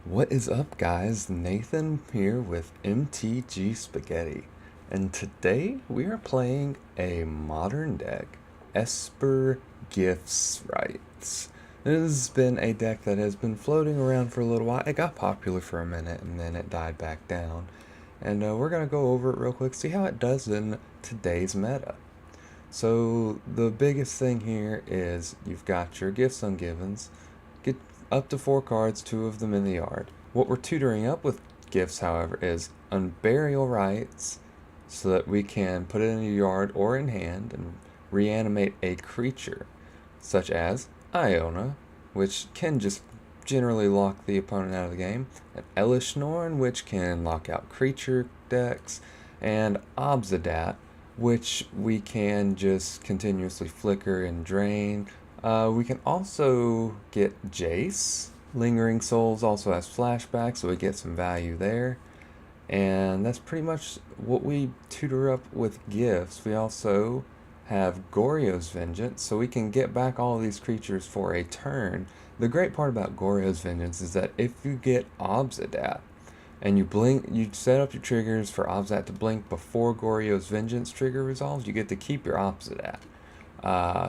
What is up, guys? Nathan here with MTG Spaghetti, and today we are playing a modern deck, Esper Gifts Rites. This has been a deck that has been floating around for a little while. It got popular for a minute and then it died back down. And we're going to go over it real quick, see how it does in today's meta. So the biggest thing here is you've got your Gifts Ungivens. Get up to 4 cards, 2 of them in the yard. What we're tutoring up with gifts, however, is Unburial Rites, so that we can put it in your yard or in hand and reanimate a creature, such as Iona, which can just generally lock the opponent out of the game, and Elishnorn, which can lock out creature decks, and Obzedat, which we can just continuously flicker and drain. We can also get Jace. Lingering Souls also has flashbacks, so we get some value there. And that's pretty much what we tutor up with gifts. We also have Goryo's Vengeance, so we can get back all of these creatures for a turn. The great part about Goryo's Vengeance is that if you get Obzedat, and you blink, you set up your triggers for Obzedat to blink before Goryo's Vengeance trigger resolves, you get to keep your Obzedat.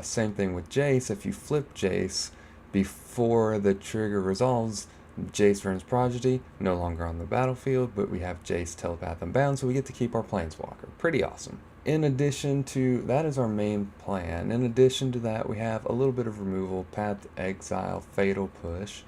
Same thing with Jace. If you flip Jace before the trigger resolves, Jace Vern's Prodigy, no longer on the battlefield, but we have Jace Telepath Unbound, so we get to keep our Planeswalker. Pretty awesome. In addition to, that is our main plan. In addition to that, we have a little bit of removal, Path to Exile, Fatal Push,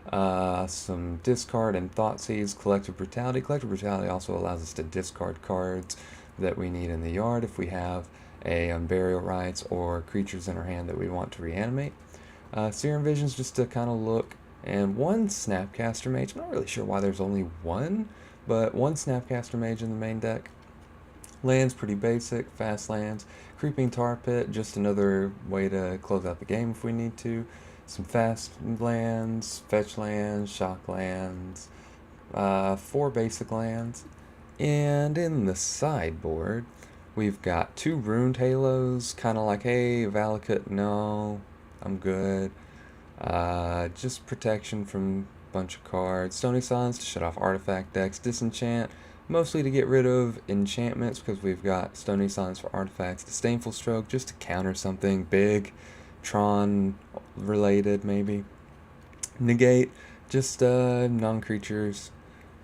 some discard and Thoughtseize, Collective Brutality. Collective Brutality also allows us to discard cards that we need in the yard if we have a Burial Rites or creatures in our hand that we want to reanimate. Serum Visions just to kind of look, and one Snapcaster Mage. I'm not really sure why there's only one, but one Snapcaster Mage in the main deck. Lands pretty basic, fast lands. Creeping Tar Pit, just another way to close out the game if we need to. Some fast lands, fetch lands, shock lands, 4 basic lands. And in the sideboard, we've got 2 Ruined Halos, kind of like, hey, Valakut, no, I'm good. Just protection from a bunch of cards. Stony Silence to shut off artifact decks. Disenchant, mostly to get rid of enchantments because we've got Stony Silence for artifacts. Disdainful Stroke, just to counter something big, Tron related maybe. Negate, just non-creatures,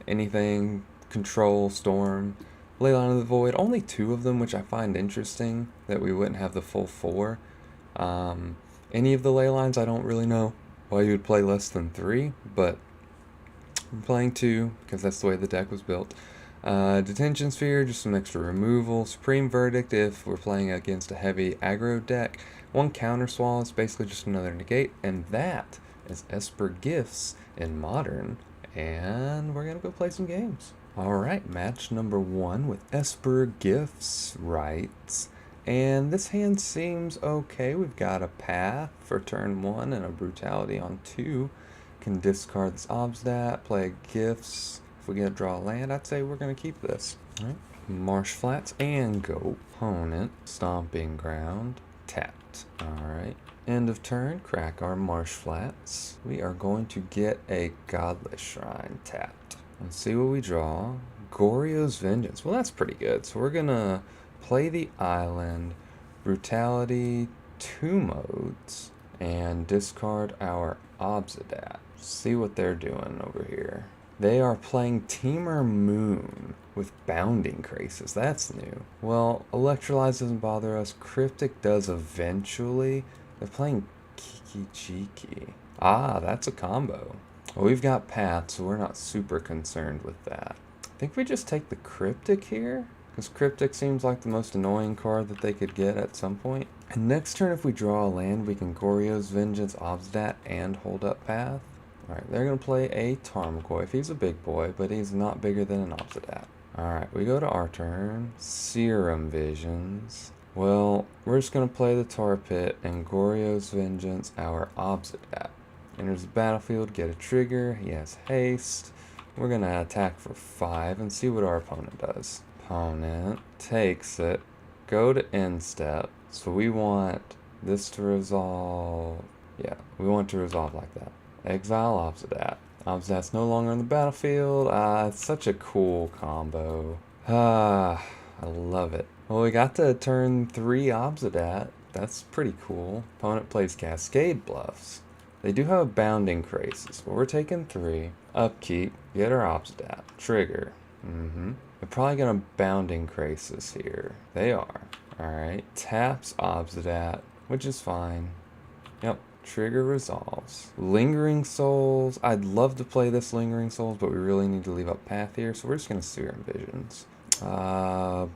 anything, control, storm. Leyline of the Void, only 2 of them, which I find interesting that we wouldn't have the full 4. Any of the ley lines, I don't really know why you would play less than 3, but I'm playing 2 because that's the way the deck was built. Detention Sphere, just some extra removal. Supreme Verdict if we're playing against a heavy aggro deck. 1 Counter Swall, it's basically just another negate, and that is Esper Gifts in Modern, and we're gonna go play some games. Alright, match number 1 with Esper Gifts Rites. And this hand seems okay. We've got a Path for turn 1 and a Brutality on 2. Can discard this Obzedat, play Gifts. If we get to draw a land, I'd say we're going to keep this. Alright, Marsh Flats and go. Opponent, Stomping Ground, tapped. Alright, end of turn, crack our Marsh Flats. We are going to get a Godless Shrine tapped. Let's see what we draw. Goryo's Vengeance. Well, that's pretty good. So we're going to play the island, Brutality, 2 modes, and discard our Obzedat. See what they're doing over here. They are playing Teamer Moon with Bounding Krasis. That's new. Well, Electrolyze doesn't bother us. Cryptic does eventually. They're playing Kiki Chiki. Ah, that's a combo. Well, we've got Path, so we're not super concerned with that. I think we just take the Cryptic here, because Cryptic seems like the most annoying card that they could get at some point. And next turn, if we draw a land, we can Goryo's Vengeance, Obzedat, and hold up Path. Alright, they're going to play a Tarmogoyf. He's a big boy, but he's not bigger than an Obzedat. Alright, we go to our turn. Serum Visions. Well, we're just going to play the Tar Pit and Goryo's Vengeance, our Obzedat. Enters the battlefield, get a trigger. He has haste. We're going to attack for 5 and see what our opponent does. Opponent takes it, go to end step. So we want this to resolve. Yeah, we want to resolve like that. Exile Obzedat. Obzedat's no longer on the battlefield. It's such a cool combo. I love it. Well, we got to turn 3 Obzedat. That's pretty cool. Opponent plays Cascade Bluffs. They do have a Bounding Crisis, but we're taking 3. Upkeep, get our Obzedat. Trigger. They're probably gonna Bounding Crisis here. They are. Alright. Taps Obzedat, which is fine. Yep. Trigger resolves. Lingering Souls. I'd love to play this Lingering Souls, but we really need to leave up path here, so we're just gonna Serum Visions. Bottom.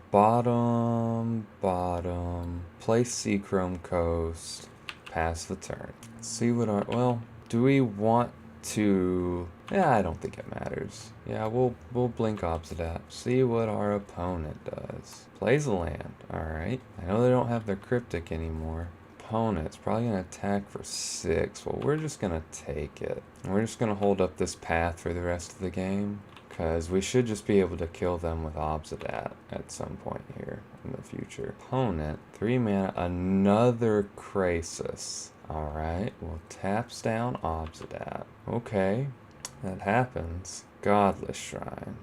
Play Seachrome Coast. Pass the turn. See what our... Well, do we want to... Yeah, I don't think it matters. Yeah, we'll blink Obzedat. See what our opponent does. Plays a land. Alright. I know they don't have their Cryptic anymore. Opponent's probably going to attack for 6. Well, we're just going to take it. And we're just going to hold up this path for the rest of the game. Because we should just be able to kill them with Obzedat at some point here in the future. Opponent, 3 mana, another Crisis. Alright, well, taps down Obzedat. Okay, that happens. Godless Shrine.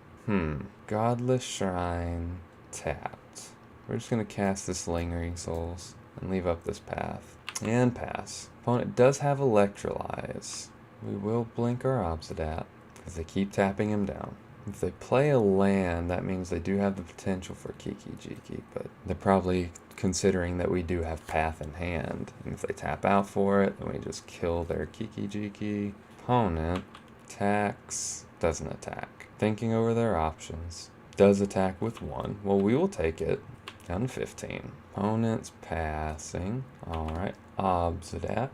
Godless Shrine tapped. We're just going to cast this Lingering Souls and leave up this path. And pass. Opponent does have Electrolyze. We will blink our Obzedat because they keep tapping him down. If they play a land, that means they do have the potential for Kiki-Jiki, but they're probably considering that we do have path in hand. And if they tap out for it, then we just kill their Kiki-Jiki. Opponent attacks, doesn't attack. Thinking over their options. Does attack with 1. Well, we will take it. Down to 15. Opponent's passing. Alright, Obzedat.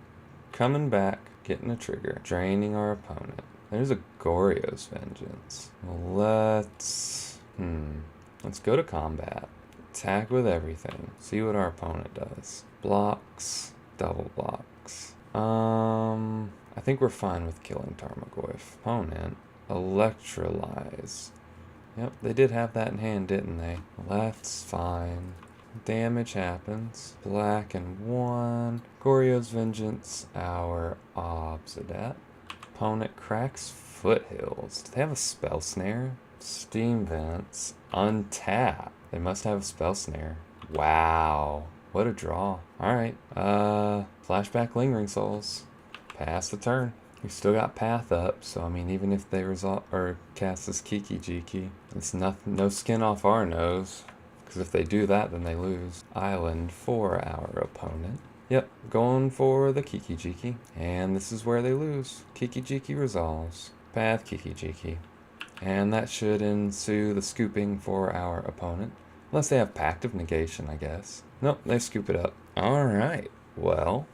Coming back, getting a trigger. Draining our opponent. There's a Goryo's Vengeance. Let's go to combat. Attack with everything. See what our opponent does. Blocks. Double blocks. I think we're fine with killing Tarmogoyf. Opponent. Electrolyze. Yep, they did have that in hand, didn't they? That's fine. Damage happens. Black and 1. Goryo's Vengeance. Our Obzedat. Opponent cracks Foothills. Do they have a Spell Snare? Steam Vents. Untap. They must have a Spell Snare. Wow. What a draw. Alright. Flashback Lingering Souls. Pass the turn. We still got path up, so I mean, even if they resolve or cast this Kiki-Jiki, it's nothing, no skin off our nose. Because if they do that, then they lose. Island for our opponent. Yep, going for the Kiki-Jiki. And this is where they lose. Kiki-Jiki resolves. Path Kiki-Jiki. And that should ensue the scooping for our opponent. Unless they have Pact of Negation, I guess. Nope, they scoop it up. Alright, well.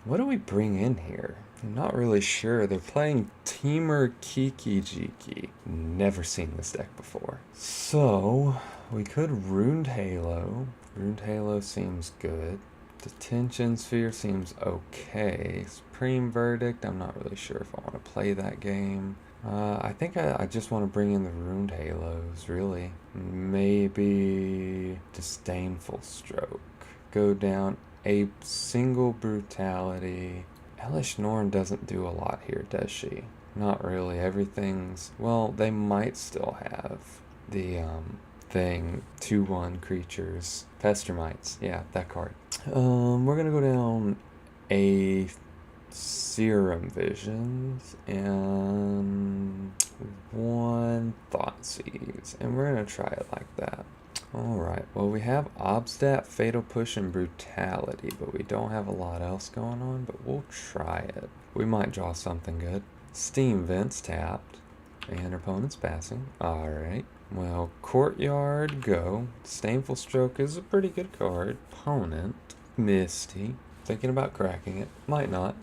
What do we bring in here? I'm not really sure. They're playing Teamer Kiki-Jiki. Never seen this deck before. So, we could Runed Halo. Runed Halo seems good. Detention Sphere seems okay. Supreme Verdict, I'm not really sure if I want to play that game. I think I just want to bring in the Runed Halos, really. Maybe Disdainful Stroke. Go down a single Brutality. Elish Norn doesn't do a lot here, does she? Not really. Everything's... Well, they might still have the thing. 2/1 creatures. Pestermites. Yeah, that card. We're gonna go down a Serum Visions and 1 Thoughtseize. And we're gonna try it like that. Alright, well we have Obzedat, Fatal Push, and Brutality, but we don't have a lot else going on, but we'll try it. We might draw something good. Steam Vents tapped, and our opponent's passing. Alright, well, Courtyard, go. Disdainful Stroke is a pretty good card. Opponent, Misty, thinking about cracking it. Might not,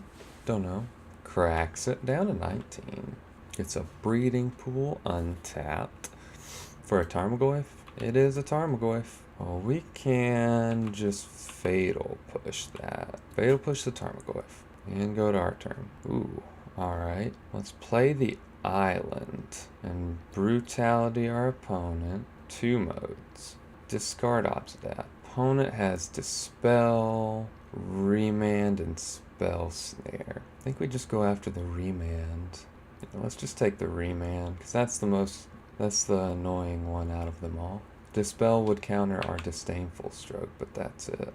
don't know. Cracks it down to 19. It's a Breeding Pool, untapped. For a Tarmogoyf? It is a Tarmogoyf. Well, we can just Fatal Push that. Fatal Push the Tarmogoyf. And go to our turn. Ooh, alright. Let's play the Island. And Brutality our opponent. 2 modes. Discard Obzedat. Opponent has Dispel, Remand, and Spell Snare. think we just go after the remand. Yeah, let's just take the remand, because that's the annoying one out of them all. Dispel would counter our disdainful stroke, but that's it.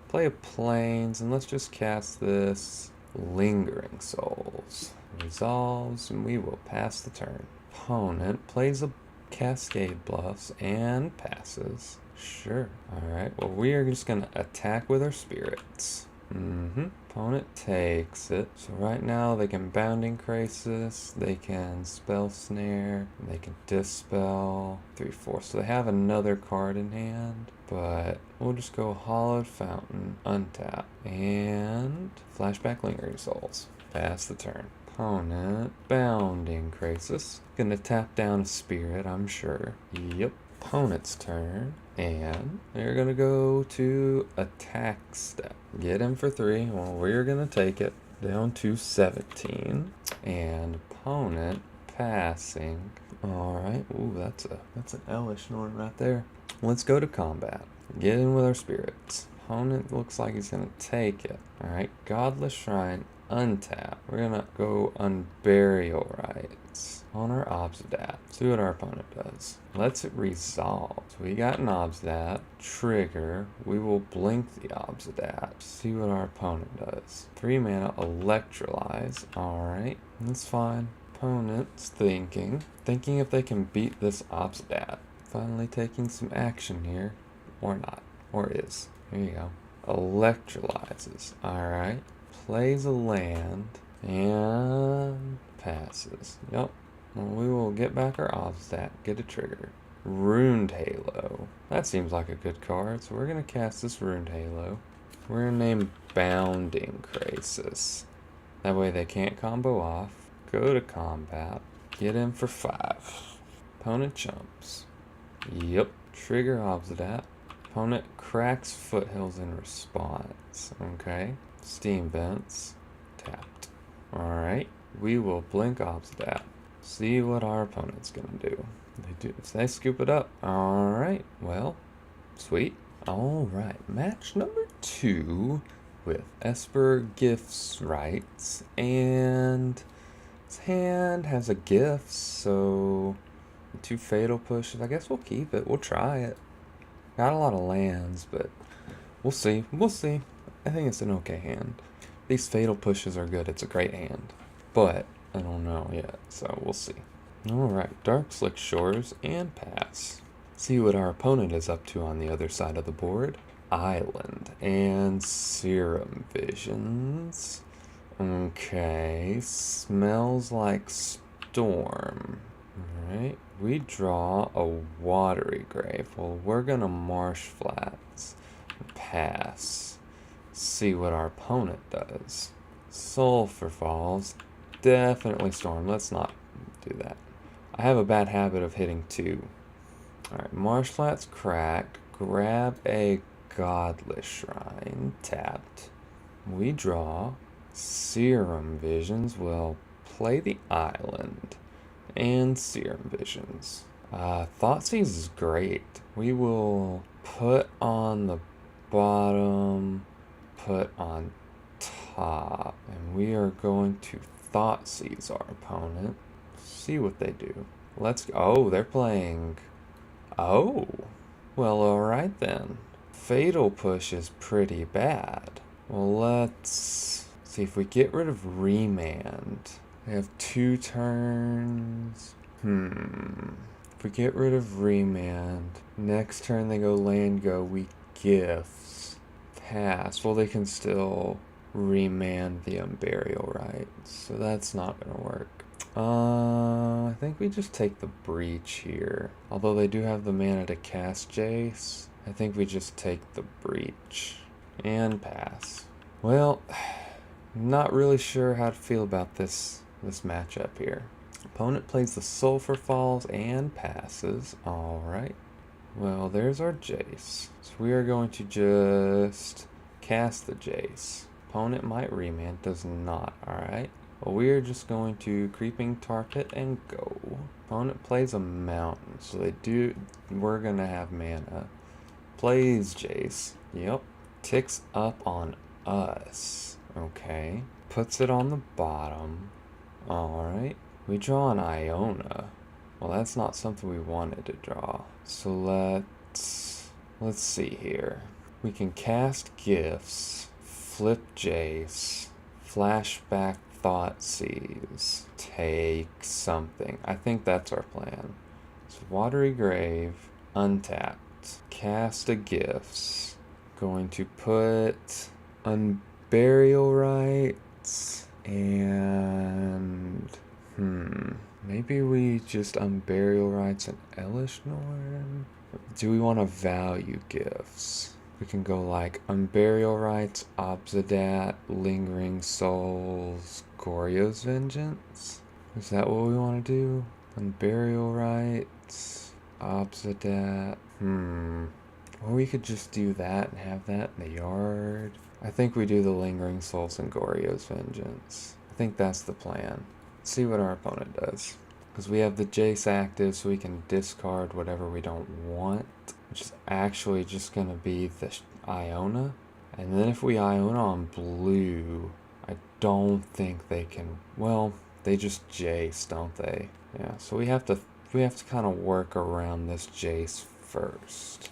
Play a plains, and let's just cast this Lingering Souls. Resolves, and we will pass the turn. Opponent plays a Cascade Bluffs and passes. Sure. Alright, well, we are just going to attack with our spirits. Opponent takes it. So right now they can Bounding Crisis, they can Spell Snare, they can Dispel 3/4. So they have another card in hand, but we'll just go Hollowed Fountain, untap, and Flashback Lingering Souls. Pass the turn. Opponent Bounding Crisis. Gonna tap down a spirit, I'm sure. Yep. Opponent's turn, and they're gonna go to attack step. Get him for 3. Well, we're gonna take it down to 17, and opponent passing. All right. Ooh, that's an Elish Norn right there. Let's go to combat. Get in with our spirits. Opponent looks like he's gonna take it. All right. Godless Shrine. Untap. We're gonna go Unburial Rites on our Obzedat. See what our opponent does. Let's resolve. So we got an Obzedat. Trigger. We will blink the Obzedat. See what our opponent does. 3 mana Electrolyze. Alright. That's fine. Opponent's thinking if they can beat this Obzedat. Finally taking some action here. Or not. Or is. Here you go. Electrolyzes. Alright. Plays a land and passes. Yep. Well, we will get back our Obzedat, get a trigger. Runed Halo. That seems like a good card, so we're going to cast this Runed Halo. We're going to name Bounding Crisis. That way they can't combo off. Go to combat. Get in for 5. Opponent chumps. Yep. Trigger Obzedat. Opponent cracks Foothills in response. Okay. Steam Vents. Tapped. Alright. We will blink Obzedat. See what our opponent's gonna do. They scoop it up. Alright. Well, sweet. Alright. Match number 2 with Esper Gifts Rites. And his hand has a gift, so 2 Fatal Pushes. I guess we'll keep it. We'll try it. Got a lot of lands, but we'll see. We'll see. I think it's an okay hand. These Fatal Pushes are good. It's a great hand. But I don't know yet, so we'll see. Alright, Dark Slick Shores and pass. See what our opponent is up to on the other side of the board. Island and Serum Visions. Okay, smells like Storm. Alright, we draw a Watery Grave. Well, we're gonna Marsh Flats. Pass. See what our opponent does. Sulfur Falls. Definitely Storm. Let's not do that. I have a bad habit of hitting 2. Alright, Marsh Flats cracked. Grab a Godless Shrine. Tapped. We draw. Serum Visions. Will play the Island. And Serum Visions. Thoughtseize is great. We will put on the bottom, put on top, and we are going to Thoughtseize our opponent. See what they do. Let's go. Oh, they're playing. Oh, well, alright then. Fatal Push is pretty bad. Well, let's see if we get rid of Remand. They have 2 turns. If we get rid of Remand, next turn they go land, go, we Gifts. Pass. Well, they can still remand the Unburial Rites, so that's not gonna work. I think we just take the Breach here. Although they do have the mana to cast Jace, I think we just take the Breach and pass. Well, not really sure how to feel about this matchup here. Opponent plays the Sulfur Falls and passes. Alright. Well, there's our Jace. So we are going to just cast the Jace. Opponent might remand, does not. Alright. Well, we are just going to Creeping Tar Pit and go. Opponent plays a Mountain, so we're gonna have mana. Plays Jace. Yep. Ticks up on us. Okay. Puts it on the bottom. Alright. We draw an Iona. Well, that's not something we wanted to draw. So let's see here. We can cast Gifts, flip Jace, flashback Thoughtseize, take something. I think that's our plan. So Watery Grave, untapped, cast a Gifts. Going to put Unburial Rites and maybe we just Unburial Rites and Elish Norn. Do we want to value Gifts? We can go like Unburial Rites, Obzedat, Lingering Souls, Goryo's Vengeance. Is that what we want to do? Unburial Rites, Obzedat. Or we could just do that and have that in the yard. I think we do the Lingering Souls and Goryo's Vengeance. I think that's the plan. Let's see what our opponent does. Because we have the Jace active, so we can discard whatever we don't want, which is actually just going to be the Iona. And then if we Iona on blue, I don't think they can... Well, they just Jace, don't they? Yeah, so we have to kind of work around this Jace first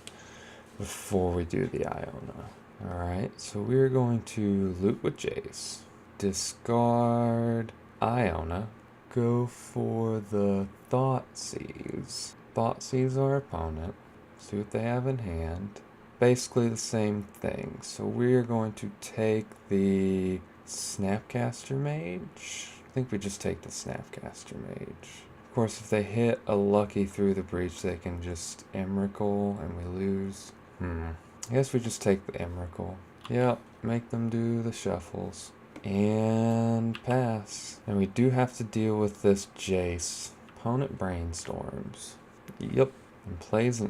before we do the Iona. Alright, so we're going to loot with Jace, discard Iona, go for the Thoughtseize. Thoughtseize our opponent, see what they have in hand. Basically the same thing. So we're going to take the Snapcaster Mage. I think we just take the Snapcaster Mage. Of course, if they hit a Lucky through the breach, they can just Emrakul and we lose. I guess we just take the Emrakul. Yep, make them do the shuffles. And pass. And we do have to deal with this Jace. Opponent brainstorms. Yep. And plays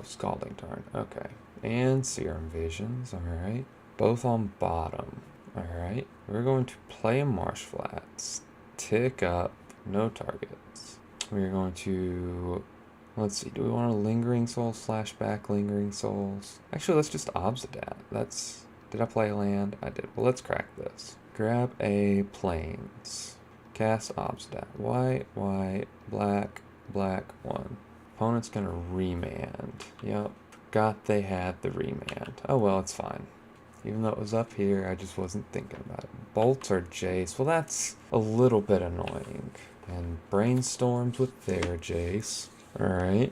Scalding Tarn. Okay. And Serum Visions. Alright. Both on bottom. Alright. We're going to play Marsh Flats. Tick up. No targets. We're going to... Let's see. Do we want a Lingering Souls? Flashback Lingering Souls? Actually, let's just Obzedat. That's... Did I play a land? I did. Well, let's crack this. Grab a Plains. Cast Obzedat. White, white, black, black, 1. Opponent's gonna remand. Yep. Forgot they had the remand. Oh well, it's fine. Even though it was up here, I just wasn't thinking about it. Bolts or Jace. Well, that's a little bit annoying. And brainstorms with their Jace. Alright.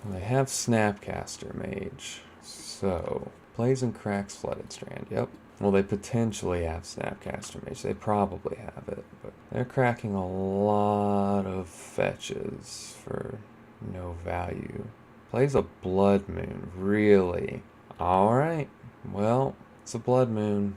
They have Snapcaster Mage. So... Plays and cracks Flooded Strand, yep. Well, they potentially have Snapcaster Mage. They probably have it, but they're cracking a lot of fetches for no value. Plays a Blood Moon, really? Alright, well, it's a Blood Moon.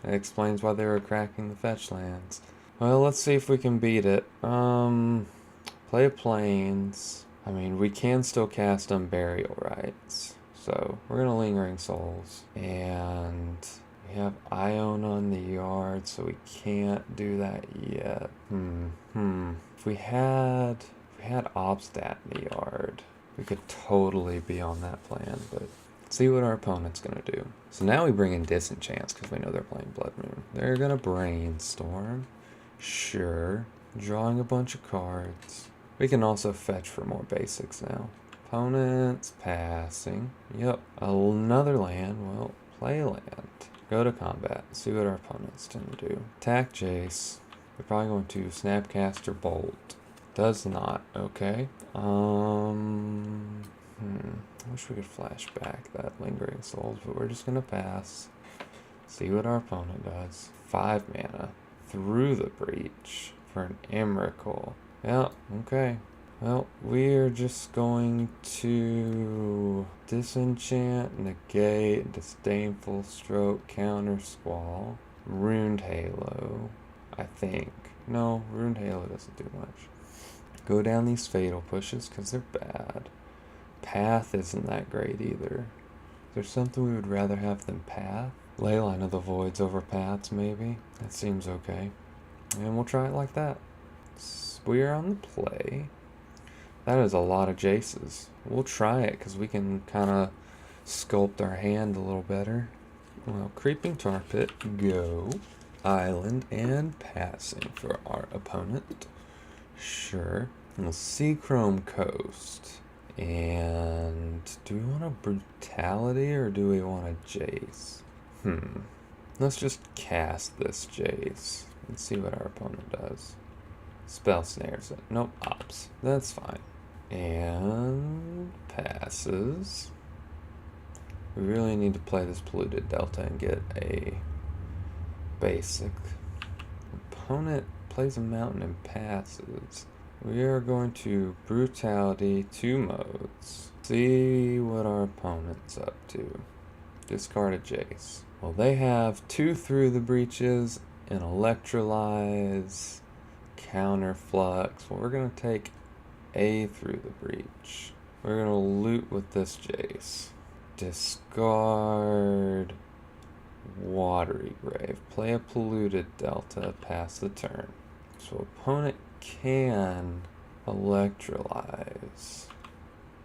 That explains why they were cracking the fetch lands. Well, let's see if we can beat it. Play Plains. I mean, we can still cast Unburial Rites. So, we're going to Lingering Souls, and we have Iona in the yard, so we can't do that yet. If we had Obstat in the yard, we could totally be on that plan, but let's see what our opponent's going to do. So now we bring in Disenchants, because we know they're playing Blood Moon. They're going to Brainstorm, sure, drawing a bunch of cards. We can also fetch for more basics now. Opponent's passing. Yep. Another land. Well, play land. Go to combat. See what our opponent's going to do. Attack Jace. They're probably going to Snapcaster Bolt. Does not. Okay. I wish we could flash back that Lingering Souls, but we're just going to pass. See what our opponent does. 5 mana. Through the breach for an Emrakul. Yep. Okay. Well, we're just going to Disenchant, Negate, Disdainful Stroke, Counter Squall, Runed Halo, I think. No, Runed Halo doesn't do much. Go down these Fatal Pushes because they're bad. Path isn't that great either. Is there something we would rather have than Path? Leyline of the Voids over Paths, maybe? That seems okay. And we'll try it like that. We're on the play. That is a lot of Jaces. We'll try it because we can kind of sculpt our hand a little better. Well, Creeping Tar Pit, go. Island and passing for our opponent. Sure. We'll see Chrome Coast. And do we want a Brutality or do we want a Jace? Let's just cast this Jace and see what our opponent does. Spell snares it. Nope, ops. That's fine. And passes. We really need to play this Polluted Delta and get a basic. Opponent plays a mountain and passes. We are going to Brutality 2 modes. See what our opponent's up to. Discard a Jace. Well, they have 2 Through the Breaches, an Electrolyze, Counterflux. Well, we're going to take a Through the Breach. We're going to loot with this Jace. Discard Watery Grave. Play a Polluted Delta, pass the turn. So opponent can Electrolyze.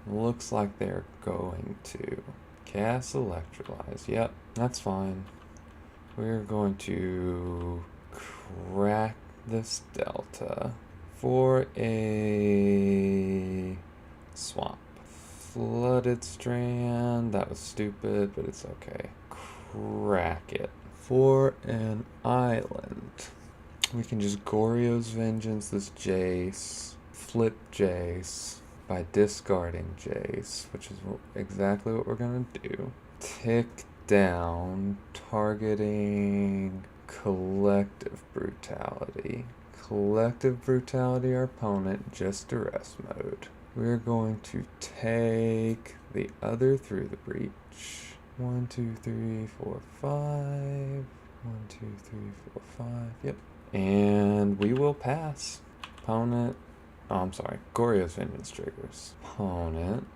Looks like they're going to. Cast Electrolyze. Yep, that's fine. We're going to crack this Delta for a swamp. Flooded Strand. That was stupid, but it's okay. Crack it. For an island. We can just Goryo's Vengeance this Jace. Flip Jace by discarding Jace, which is exactly what we're going to do. Tick down, targeting Collective Brutality. Collective Brutality our opponent, just Duress mode. We're going to take the other Through the Breach. 1, 2, 3, 4, 5. 1, 2, 3, 4, 5. Yep. And we will pass. Opponent. Oh, I'm sorry. Goryo's Vengeance triggers. Opponent.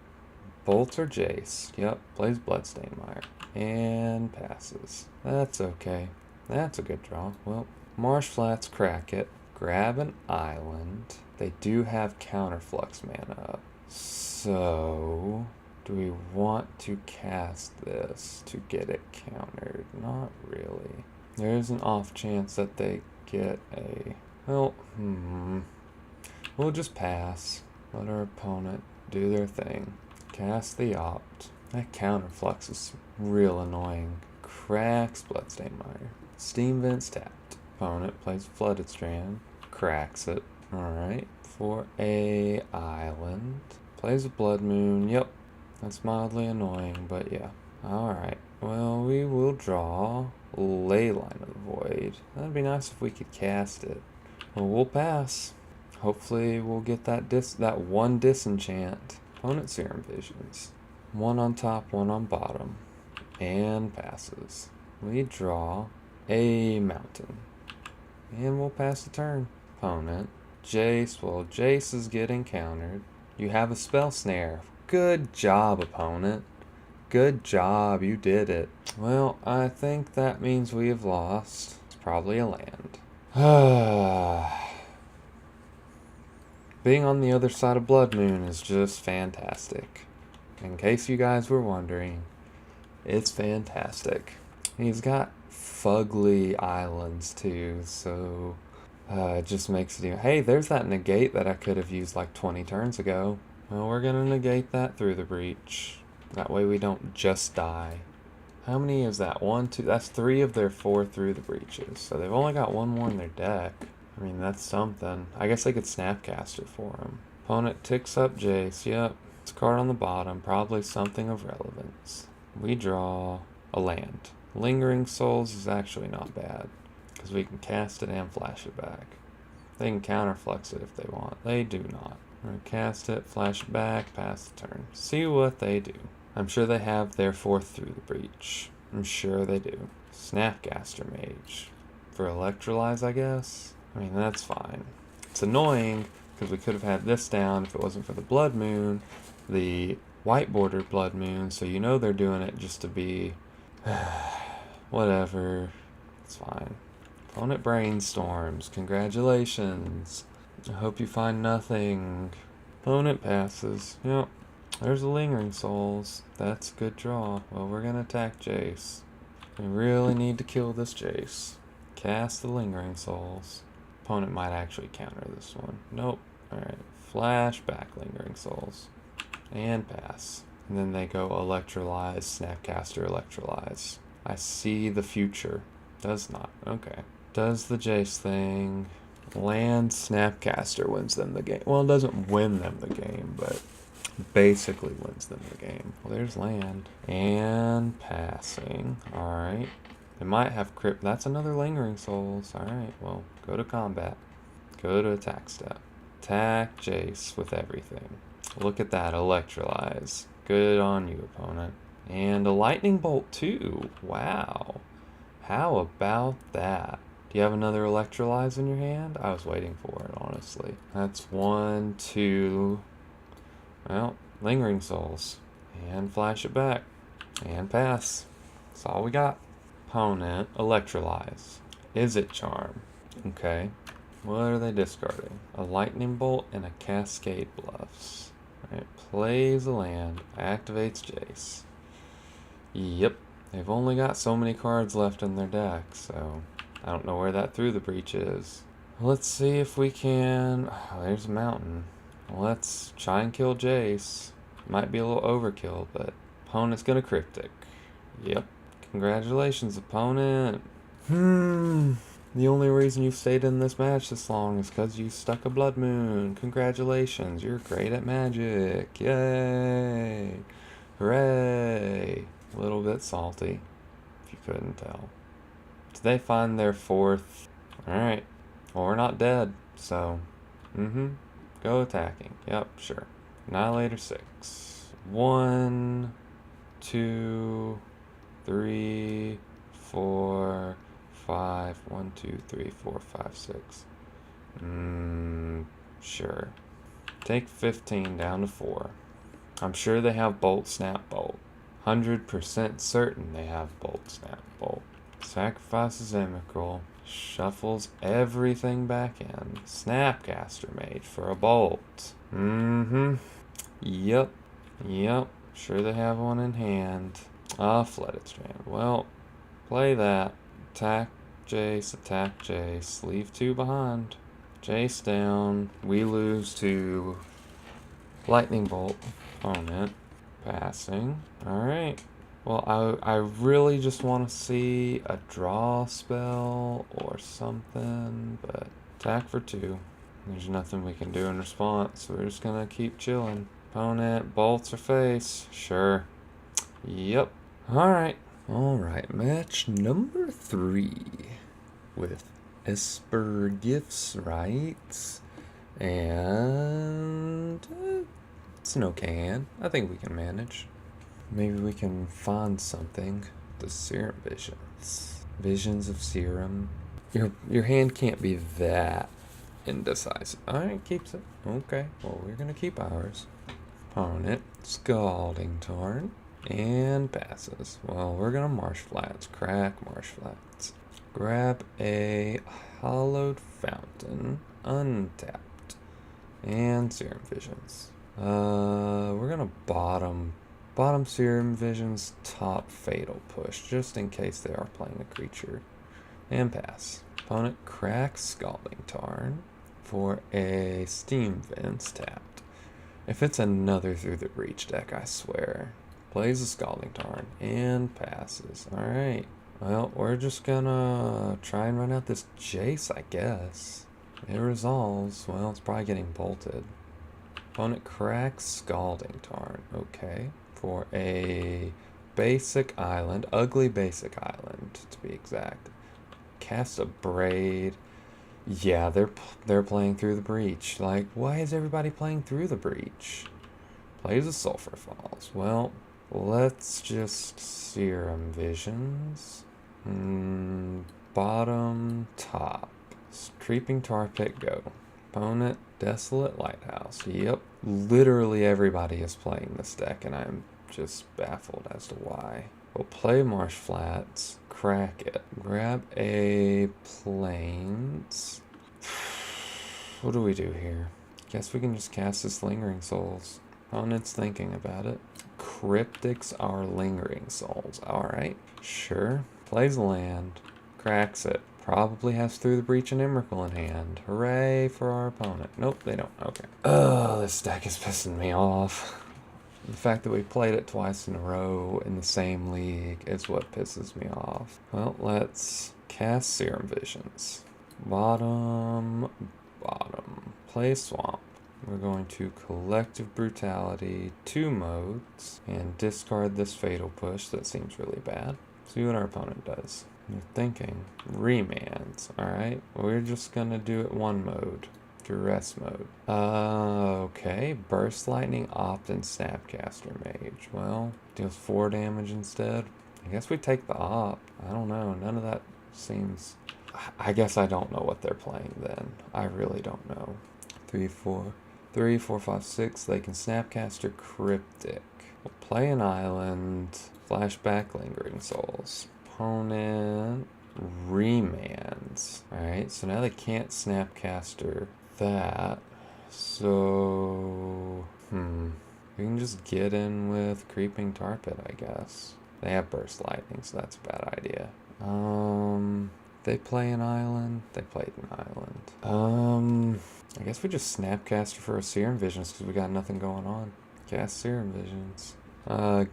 Bolts or Jace. Yep. Plays Bloodstained Mire. And passes. That's okay. That's a good draw. Well, Marsh Flats, crack it. Grab an island. They do have Counterflux mana up. So, do we want to cast this to get it countered? Not really. There is an off chance that they get a... Well, we'll just pass. Let our opponent do their thing. Cast the Opt. That Counterflux is real annoying. Cracks Bloodstained Mire. Steam Vents tapped. Opponent plays Flooded Strand. Cracks it. Alright. For a island. Plays a Blood Moon. Yep. That's mildly annoying, but yeah. Alright. Well, we will draw Leyline of the Void. That'd be nice if we could cast it. Well, we'll pass. Hopefully we'll get that one disenchant. Opponent Serum Visions. 1 on top, 1 on bottom. And passes. We draw a mountain. And we'll pass the turn. Opponent. Jace. Well, Jace is getting countered. You have a Spell Snare. Good job, opponent. Good job. You did it. Well, I think that means we have lost. It's probably a land. Being on the other side of Blood Moon is just fantastic. In case you guys were wondering, it's fantastic. He's got fugly islands too, so it just makes it... Hey, there's that negate that I could have used like 20 turns ago. Well, we're gonna negate that Through the Breach. That way we don't just die. How many is that? 1, 2... That's 3 of their 4 Through the Breaches. So they've only got 1 more in their deck. I mean, that's something. I guess they could Snapcaster for him. Opponent ticks up Jace. Yep. It's a card on the bottom. Probably something of relevance. We draw a land. Lingering Souls is actually not bad, because we can cast it and flash it back. They can counterflux it if they want. They do not. We're going to cast it, flash it back, pass the turn. See what they do. I'm sure they have their 4th Through the Breach. I'm sure they do. Snapcaster Mage. For Electrolyze, I guess? I mean, that's fine. It's annoying, because we could have had this down if it wasn't for the Blood Moon. The white bordered Blood Moon, so you know they're doing it just to be... whatever. It's fine. Opponent Brainstorms. Congratulations. I hope you find nothing. Opponent passes. Yep. There's a Lingering Souls. That's a good draw. Well, we're gonna attack Jace. We really need to kill this Jace. Cast the Lingering Souls. Opponent might actually counter this one. Nope. Alright. Flashback Lingering Souls. And pass. And then they go Electrolyze, Snapcaster, Electrolyze. I see the future. Does not. Okay. Does the Jace thing. Land Snapcaster wins them the game. Well, it doesn't win them the game, but basically wins them the game. Well, there's land. And passing. Alright. They might have crypt. That's another Lingering Souls. Alright, well, go to combat. Go to attack step. Attack Jace with everything. Look at that. Electrolyze. Good on you, opponent. And a lightning bolt too. Wow. How about that? Do you have another Electrolyze in your hand? I was waiting for it, honestly. That's 1, 2. Well, Lingering Souls. And flash it back. And pass. That's all we got. Opponent, Electrolyze. Is it Charm? Okay. What are they discarding? A Lightning Bolt and a Cascade Bluffs. Alright, plays a land. Activates Jace. Yep. They've only got so many cards left in their deck, so I don't know where that Through the Breach is. Let's see if we can... Oh, there's a mountain. Let's try and kill Jace. Might be a little overkill, but opponent's gonna Cryptic. Yep. Congratulations, opponent. The only reason you stayed in this match this long is because you stuck a Blood Moon. Congratulations, you're great at Magic. Yay! Hooray! A little bit salty, if you couldn't tell. Did they find their 4th? Alright. Well, we're not dead, so... Go attacking. Yep, sure. Annihilator 6. 1, 2, 3, 4, 5. 1, 2, 3, 4, 5, 6. Sure. Take 15 down to 4. I'm sure they have Bolt, Snap, Bolt. 100% certain they have Bolt, Snap, Bolt. Sacrifices Emrakul. Shuffles everything back in. Snapcaster Mage for a Bolt. Yep. Sure they have one in hand. Flooded Strand. Well, play that. Attack Jace. Leave 2 behind. Jace down. We lose to Lightning Bolt. Opponent. Passing. Alright. Well, I really just want to see a draw spell or something, but attack for 2. There's nothing we can do in response, so we're just gonna keep chilling. Opponent, bolts or face? Sure. Yep. Alright, match number 3 with Esper Gifts, Rites, and it's an okay hand. I think we can manage. Maybe we can find something. The Serum Visions. Visions of Serum. Your hand can't be that indecisive. Alright, keeps it. Okay, well, we're gonna keep ours. Opponent, Scalding Tarn, and passes. Well, we're gonna Marsh Flats. Crack Marsh Flats. Grab a Hallowed Fountain, untapped, and Serum Visions. We're gonna bottom Serum Visions, top Fatal Push, just in case they are playing a creature. And pass. Opponent cracks Scalding Tarn for a Steam Vents tapped. If it's another Through the Breach deck, I swear. Plays a Scalding Tarn and passes. Alright. Well, we're just gonna try and run out this Jace, I guess. It resolves. Well, it's probably getting bolted. Opponent cracks Scalding Tarn. Okay. For a basic island, ugly basic island to be exact. Cast a Braid. Yeah, they're playing Through the Breach. Like, why is everybody playing Through the Breach? Plays a Sulfur Falls. Well, let's just Serum Visions. Bottom, top. Creeping Tar Pit, go. Opponent, Desolate Lighthouse. Yep. Literally everybody is playing this deck, and I'm just baffled as to why. We'll play Marsh Flats. Crack it. Grab a Plains. What do we do here? Guess we can just cast this Lingering Souls. Opponent's thinking about it. Cryptics are Lingering Souls. Alright. Sure. Plays a land. Cracks it. Probably has Through the Breach and Emrakul in hand. Hooray for our opponent. Nope, they don't. Okay. Oh, this deck is pissing me off. The fact that we played it twice in a row in the same league is what pisses me off. Well, let's cast Serum Visions. Bottom. Play Swamp. We're going to Collective Brutality, 2 modes, and discard this Fatal Push that seems really bad. See what our opponent does. You're thinking remands. Alright, we're just gonna do it 1 mode. Duress mode. Okay. Burst Lightning, Opt, and Snapcaster Mage. Well, deals 4 damage instead. I guess we take the Opt. I don't know. None of that seems... I guess I don't know what they're playing then. I really don't know. 3, 4, 5, 6. They can Snapcaster Cryptic. We'll play an island. Flashback Lingering Souls. Opponent remands. Alright, so now they can't Snapcaster that. So, we can just get in with Creeping Tar Pit, I guess. They have Burst Lightning, so that's a bad idea. They play an island. They played an island. I guess we just Snapcaster for a Serum Visions because we got nothing going on. Cast Serum Visions.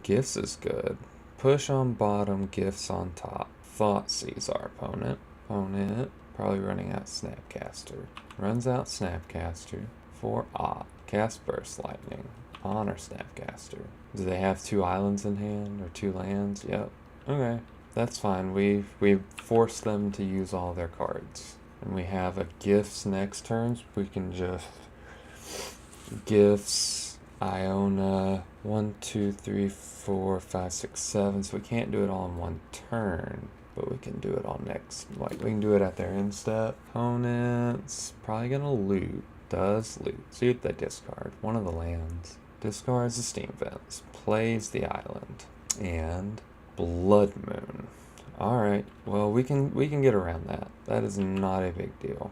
Gifts is good. Push on bottom, gifts on top. Thought sees our opponent. Opponent probably running out Snapcaster. Runs out Snapcaster for Op. Cast Burst Lightning. Honor Snapcaster. Do they have 2 islands in hand or 2 lands? Yep. Okay. That's fine. We've forced them to use all their cards. And we have a gifts next turns. We can just gifts, Iona, 1, 2, 3, 4, 5, 6, 7. So we can't do it all in 1 turn. But we can do it all next. Like, we can do it at their end step. Opponent's probably gonna loot. Does loot. See what they discard. 1 of the lands. Discards the Steam Vents. Plays the island. And Blood Moon. Alright, well we can get around that. That is not a big deal.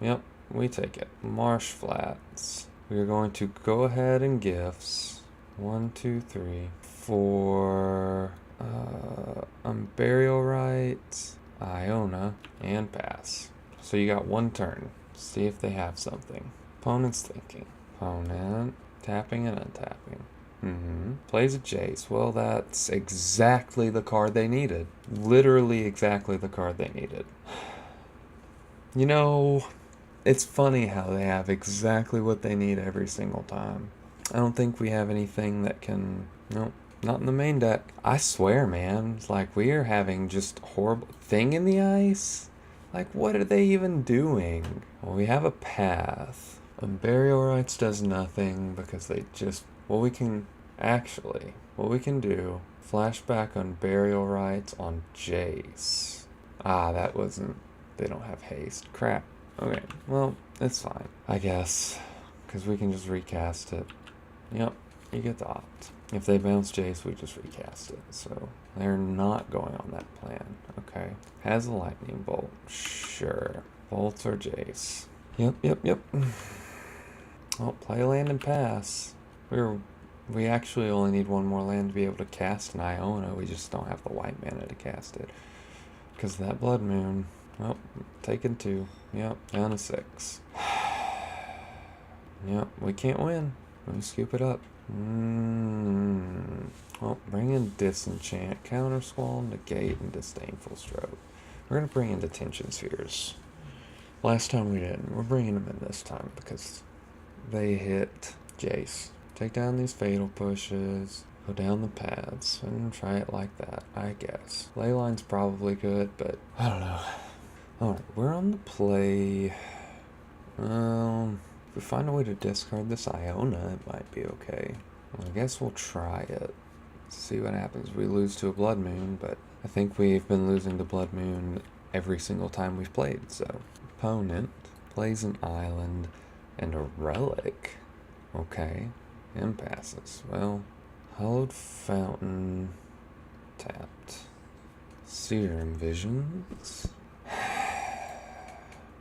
Yep, we take it. Marsh Flats. We are going to go ahead and gifts. 1, 2, 3, 4 Burial Rites, Iona, and pass. So you got 1 turn. See if they have something. Opponent's thinking. Opponent tapping and untapping. Plays a Jace. Well, that's exactly the card they needed. Literally exactly the card they needed. You know, it's funny how they have exactly what they need every single time. I don't think we have anything that can... Nope, not in the main deck. I swear, man. Like, we are having just horrible... Thing in the Ice? Like, what are they even doing? Well, we have a path. Burial Rites does nothing because they just... Well, we can... Actually, what we can do... Flashback on Burial Rites on Jace. That wasn't... They don't have haste. Crap. Okay, well, it's fine, I guess. Because we can just recast it. Yep, you get the Opt. If they bounce Jace, we just recast it. So, they're not going on that plan. Okay. Has a Lightning Bolt. Sure. Bolts or Jace. Yep. Oh, play land and pass. We actually only need 1 more land to be able to cast an Iona. We just don't have the white mana to cast it. Because of that Blood Moon. Well, taking 2. Yep, down to 6. Yep, we can't win. Let me scoop it up. Well, bring in Disenchant, Counter Squall, Negate, and Disdainful Stroke. We're going to bring in Detention Spheres. Last time we didn't. We're bringing them in this time because they hit Jace. Take down these Fatal Pushes. Go down the paths and try it like that, I guess. Leyline's probably good, but I don't know. Alright, we're on the play. If we find a way to discard this Iona, it might be okay. Well, I guess we'll try it. See what happens. We lose to a Blood Moon, but I think we've been losing to Blood Moon every single time we've played, so. Opponent plays an island and a relic. Okay. Impasses. Well, Hallowed Fountain tapped. Serum Visions.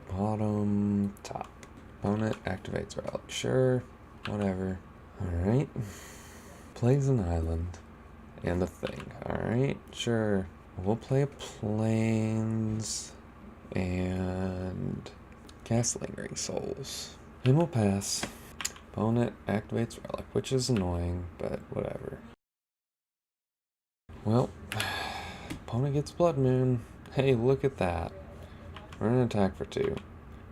Bottom, top. Opponent activates relic. Sure. Whatever. Alright. Plays an island. And a thing. Alright. Sure. We'll play a Plains and cast Lingering Souls. And we'll pass. Opponent activates Relic, which is annoying, but whatever. Well, opponent gets Blood Moon. Hey, look at that. We're gonna attack for 2.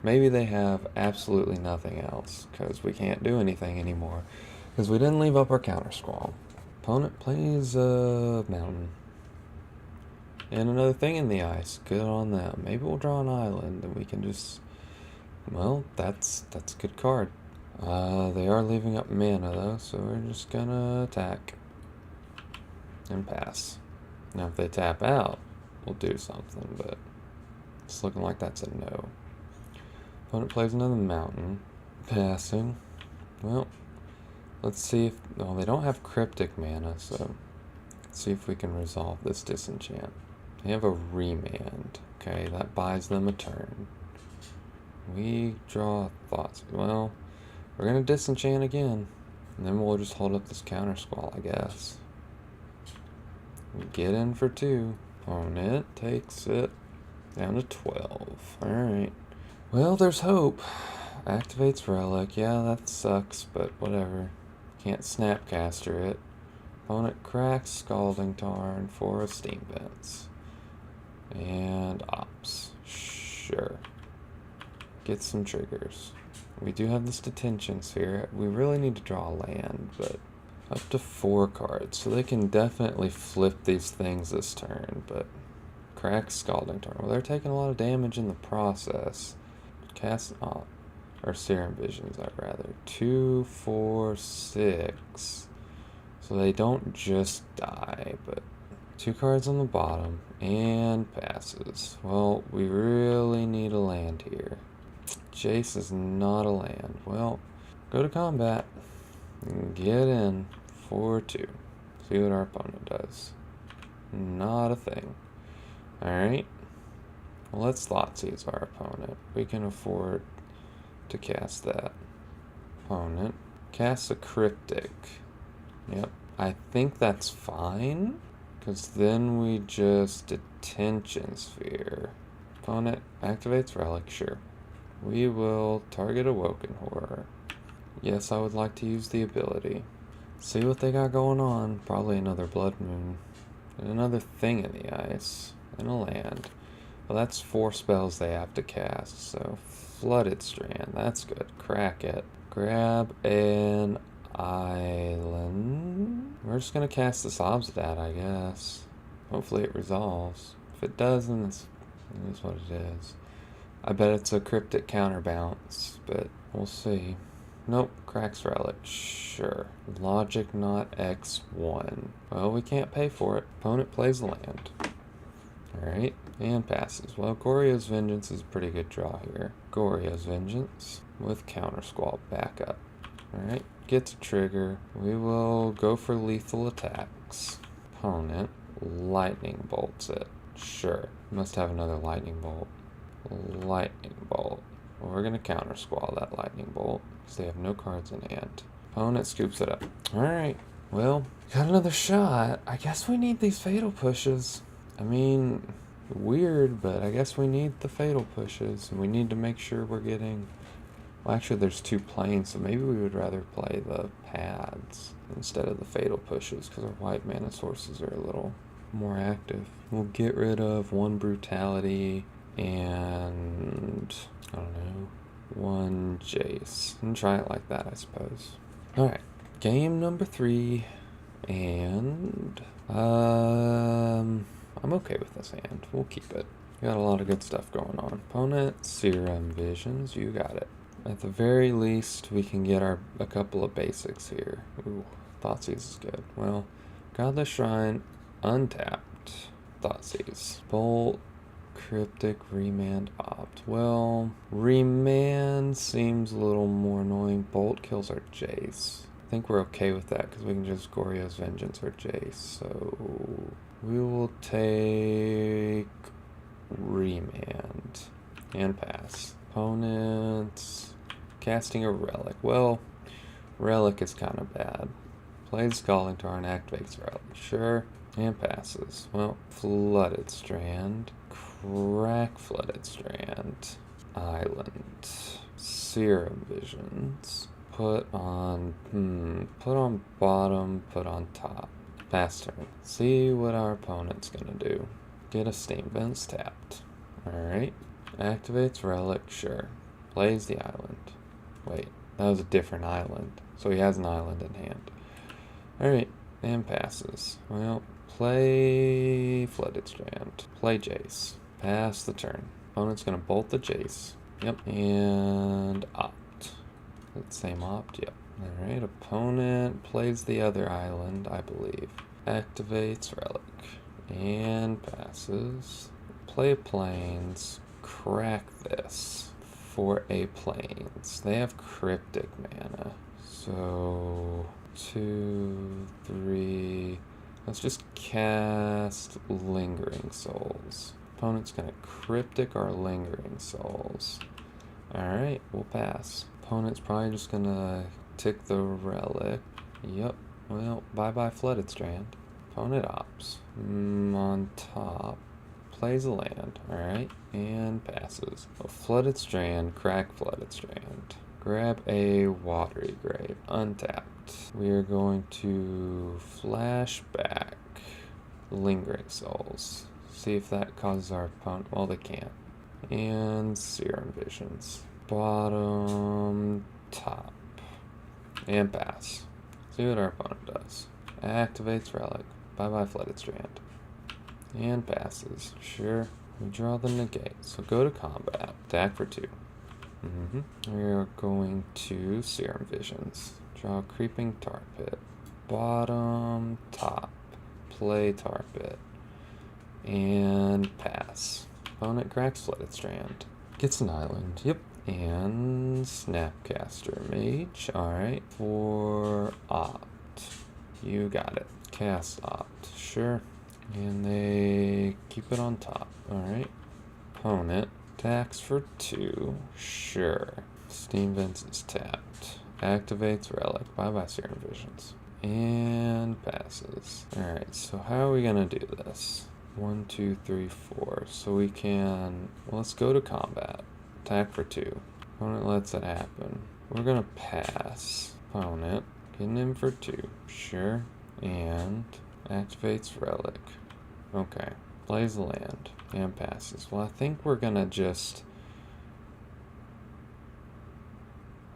Maybe they have absolutely nothing else, because we can't do anything anymore. Because we didn't leave up our counter squall. Opponent plays Mountain. And another thing in the ice. Good on them. Maybe we'll draw an island and we can just... Well, that's a good card. They are leaving up mana though, so we're just gonna attack. And pass. Now if they tap out, we'll do something, but it's looking like that's a no. Opponent plays another mountain. Passing. Well, let's see if... Well, they don't have cryptic mana, so let's see if we can resolve this disenchant. They have a remand. Okay, that buys them a turn. We draw thoughts. Well, we're gonna disenchant again. And then we'll just hold up this counter squall, I guess. We get in for 2. Opponent takes it down to 12. Alright. Well, there's hope. Activates Relic. Yeah, that sucks, but whatever. Can't Snapcaster it. Opponent cracks Scalding Tarn for a Steam Vents. And Ops. Sure. Get some triggers. We do have this Detention Sphere. We really need to draw a land, but up to 4 cards. So they can definitely flip these things this turn, but crack Scalding Tarn. Well, they're taking a lot of damage in the process. Cast or Serum Visions, I'd rather. 2, 4, 6. So they don't just die, but 2 cards on the bottom and passes. Well, we really need a land here. Jace is not a land. Well, go to combat and get in for 2. See what our opponent does. Not a thing. Alright. Well, let's Thoughtseize our opponent. We can afford to cast that. Opponent casts a Cryptic. Yep. I think that's fine, because then we just Detention Sphere. Opponent activates Relic, sure. We will target Awoken Horror. Yes, I would like to use the ability. See what they got going on. Probably another Blood Moon. And another thing in the ice. And a land. Well, that's 4 spells they have to cast, so Flooded Strand, that's good. Crack it. Grab an island. We're just gonna cast this Obzedat, I guess. Hopefully it resolves. If it doesn't, it is what it is. I bet it's a Cryptic counterbounce, but we'll see. Nope, cracks Relic, sure. Logic not X1. Well, we can't pay for it. Opponent plays land. Alright, and passes. Well, Goryo's Vengeance is a pretty good draw here. Goryo's Vengeance with Counter Squall backup. Alright, gets a trigger. We will go for lethal attacks. Opponent Lightning Bolts it. Sure, must have another Lightning Bolt. Lightning Bolt. Well, we're going to Counter Squall that Lightning Bolt, because they have no cards in hand. Opponent scoops it up. Alright, well, got another shot. I guess we need these Fatal Pushes. I mean, weird, but I guess we need the Fatal Pushes, and we need to make sure we're getting... Well, actually, there's 2 planes, so maybe we would rather play the pads instead of the Fatal Pushes, because our white mana sources are a little more active. We'll get rid of 1 Brutality and, I don't know, 1 Jace. And try it like that, I suppose. Alright, game number 3, and... I'm okay with this hand. We'll keep it. Got a lot of good stuff going on. Opponent, Serum Visions. You got it. At the very least, we can get a couple of basics here. Ooh, Thoughtseize is good. Well, Godless Shrine, untapped. Thoughtseize. Bolt, Cryptic, Remand, Opt. Well, Remand seems a little more annoying. Bolt kills our Jace. I think we're okay with that because we can just Goryo's Vengeance or Jace. So we will take Remand and pass. Opponents casting a Relic. Well, Relic is kind of bad. Plays Scalding Tarn, activates Relic. Sure. And passes. Well, Flooded Strand. Crack Flooded Strand. Island. Serum Visions. Put on bottom, put on top. Pass turn. See what our opponent's gonna do. Get a Steam Vents tapped. Alright. Activates Relic, sure. Plays the island. Wait, that was a different island. So he has an island in hand. Alright, and passes. Well, play Flooded Strand. Play Jace. Pass the turn. Opponent's gonna bolt the Jace. Yep, and opt. That same opt? Yep. Alright, opponent plays the other island, I believe. Activates Relic. And passes. Play Plains. Crack this for a Plains. They have Cryptic mana. So 2, 3. Let's just cast Lingering Souls. Opponent's gonna Cryptic our Lingering Souls. Alright, we'll pass. Opponent's probably just gonna tick the Relic. Yep. Well, bye-bye Flooded Strand. Opponent opts. On top. Plays a land. Alright. And passes. A Flooded Strand. Crack Flooded Strand. Grab a Watery Grave. Untapped. We are going to flash back Lingering Souls. See if that causes our opponent. Well, they can't. And Serum Visions. Bottom, top. And pass. See what our opponent does. Activates Relic. Bye-bye Flooded Strand. And passes. Sure. We draw the negate. So go to combat. Attack for 2. We are going to Serum Visions. Draw Creeping Tar Pit. Bottom, top. Play Tar Pit. And pass. Opponent cracks Flooded Strand. Gets an island. Yep. And Snapcaster Mage. Alright. For opt. You got it. Cast opt. Sure. And they keep it on top. Alright. Opponent attacks for 2. Sure. Steam Vents is tapped. Activates Relic. Bye-bye Serum Visions. And passes. Alright, so how are we gonna do this? 1, 2, 3, 4. So we can... Well, let's go to combat. Attack for 2. Opponent lets it happen. We're gonna pass. Opponent. Getting in for 2. Sure. And activates Relic. Okay. Plays the land. And passes. Well, I think we're gonna just...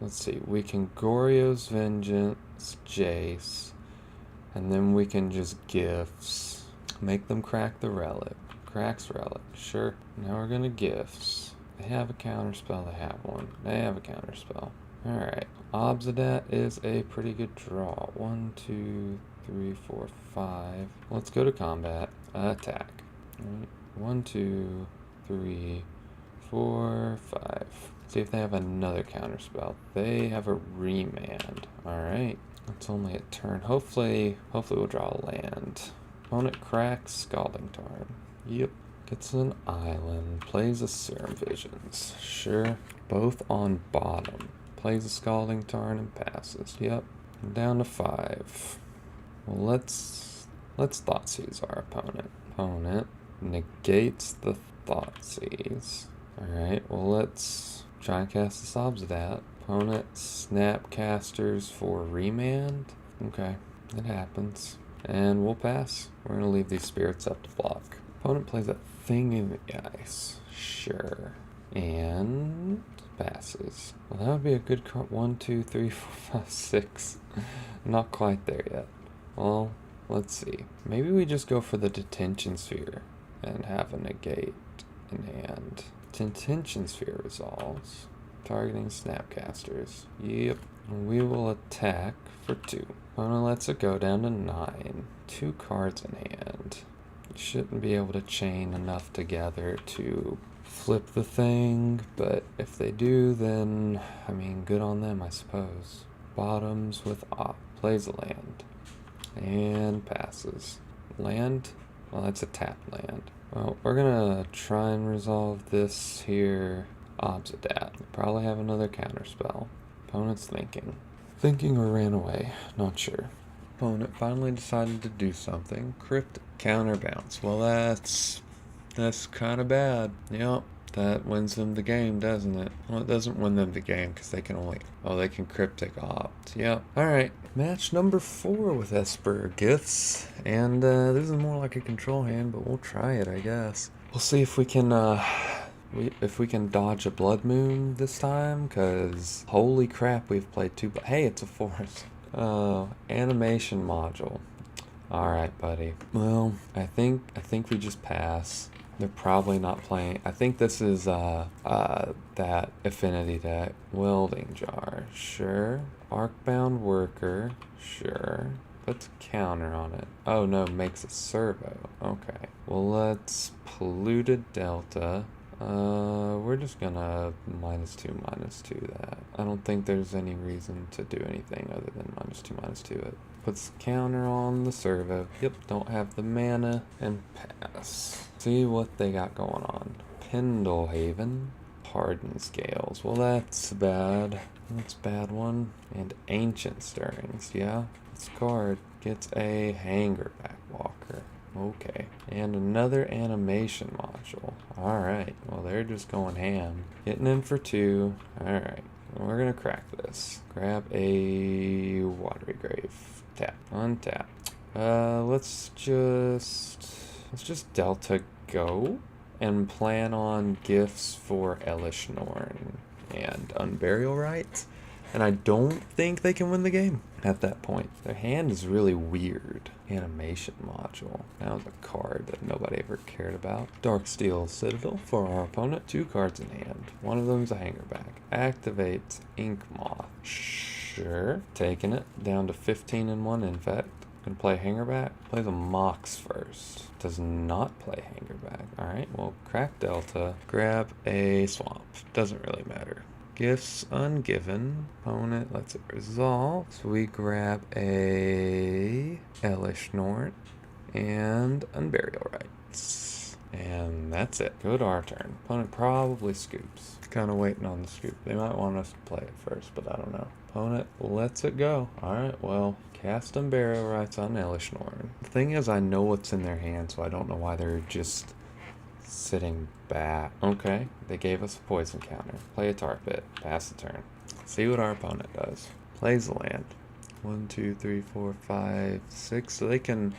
Let's see. We can Goryo's Vengeance, Jace. And then we can just Gifts. Make them crack the Relic. Cracks Relic. Sure. Now we're gonna Gifts. They have a counterspell. They have one. They have a counterspell. Alright. Obzedat is a pretty good draw. 1, 2, 3, 4, 5. Let's go to combat. Attack. Alright. 1, 2, 3, 4, 5. See if they have another counterspell. They have a Remand. Alright. It's only a turn. Hopefully we'll draw a land. Opponent cracks Scalding Tarn. Yep. Gets an island. Plays a Serum Visions. Sure. Both on bottom. Plays a Scalding Tarn and passes. Yep. Down to 5. Well, let's Thoughtseize our opponent. Opponent negates the Thoughtseize. Alright, well let's try and cast this Obzedat. Opponent Snapcasters for Remand. Okay, it happens. And we'll pass. We're gonna leave these spirits up to block. Opponent plays a Thing in the Ice. Sure. And passes. Well, that would be a good card. 1, 2, 3, 4, 5, 6. Not quite there yet. Well, let's see. Maybe we just go for the Detention Sphere and have a negate in hand. Detention Sphere resolves. Targeting Snapcasters. Yep. We will attack for 2. Opponent lets it go down to 9. 2 cards in hand. Shouldn't be able to chain enough together to flip the thing, but if they do, then, I mean, good on them, I suppose. Bottoms with op. Plays a land. And passes. Land? Well, that's a tapped land. Well, we're gonna try and resolve this here. Obzedat. Probably have another counterspell. Opponent's thinking. Thinking or ran away. Not sure. opponent finally decided to do something. Crypt counterbounce. Well, that's kind of bad. Yep. That wins them the game, doesn't it? Well, it doesn't win them the game because they can only... Oh, they can cryptic opt. Yep. Alright. Match number 4 with Esper Gifts. And this is more like a control hand, but we'll try it, I guess. We'll see if we can... if we can dodge a Blood Moon this time, because holy crap, we've played 2... Hey, it's a force. Animation module. Alright, buddy. Well, I think we just pass. They're probably not playing. I think this is that affinity deck. Welding jar, sure. Arcbound worker, sure. Puts a counter on it. Oh no, makes a servo. Okay. Well, let's polluted delta. We're just gonna -2/-2 that. I don't think there's any reason to do anything other than -2/-2 it. Puts counter on the servo. Yep, don't have the mana, and pass. See what they got going on. Pendlehaven, Hardened Scales. Well, that's bad. That's a bad one. And Ancient Stirrings, yeah. This card gets a Hangerback Walker. Okay. And another animation module. Alright. Well, they're just going ham. Getting in for 2. Alright. We're gonna crack this. Grab a Watery Grave. Tap. Untap. Let's just Delta go and plan on gifts for Elish Norn and Unburial Rites. And I don't think they can win the game at that point. Their hand is really weird. Animation module. That was a card that nobody ever cared about. Darksteel Citadel for our opponent. 2 cards in hand. One of them is a Hangerback. Activates Ink Moth. Sure. Taking it down to 15 and 1 infect. Gonna play Hangerback. Plays a Mox first. Does not play Hangerback. Alright, well, crack Delta. Grab a Swamp. Doesn't really matter. Gifts ungiven. Opponent lets it resolve. So we grab a Elish Norn and Unburial Rites. And that's it. Go to our turn. Opponent probably scoops. Kind of waiting on the scoop. They might want us to play it first, but I don't know. Opponent lets it go. Alright, well, cast Unburial Rites on Elish Norn. The thing is, I know what's in their hand, so I don't know why they're just sitting back. Okay, they gave us a poison counter. Play a tar pit. Pass the turn. See what our opponent does. Plays the land. 1, 2, 3, 4, 5, 6. So they can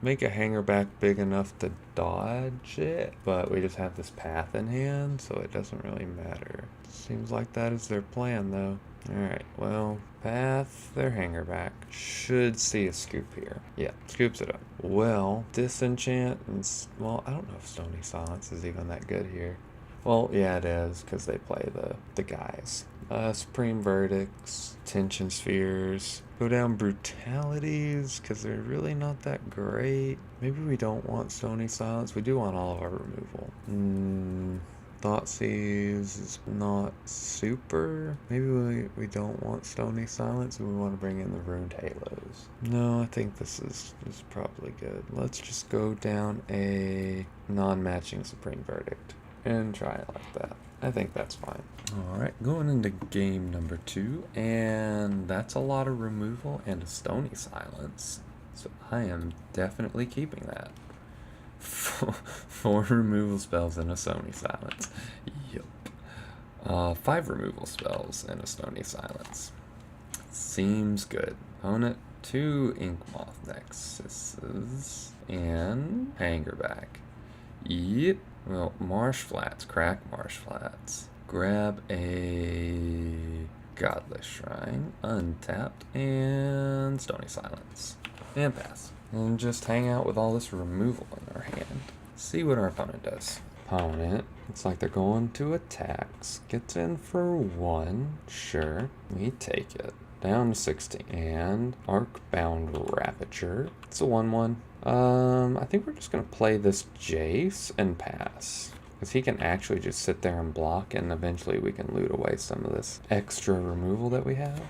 make a Hangerback big enough to dodge it, but we just have this path in hand, so it doesn't really matter. Seems like that is their plan, though. Alright, well, path their Hangerback. Should see a scoop here. Yeah, scoops it up. Well, disenchant and... Well, I don't know if Stony Silence is even that good here. Well, yeah, it is, because they play the guys. Supreme Verdicts, Tension Spheres, go down Brutalities, because they're really not that great. Maybe we don't want Stony Silence. We do want all of our removal. Thoughtseize is not super. Maybe we don't want Stony Silence, and we want to bring in the Ruined Halos. No, I think this is probably good. Let's just go down a non-matching Supreme Verdict and try it like that. I think that's fine. Alright, going into game number 2, and that's a lot of removal and a Stony Silence. So I am definitely keeping that. 4 removal spells and a Stony Silence. Yup. 5 removal spells and a Stony Silence. Seems good. Opponent, 2 Ink Moth Nexuses and Hangerback. Yep. Well, Marsh Flats, crack Marsh Flats. Grab a Godless Shrine, untapped, and Stony Silence. And pass. And just hang out with all this removal in our hand. See what our opponent does. Opponent, looks like they're going to attacks. Gets in for 1. Sure. We take it. Down to 16. And Arcbound Ravager. It's a 1/1. I think we're just going to play this Jace and pass. Because he can actually just sit there and block, and eventually we can loot away some of this extra removal that we have.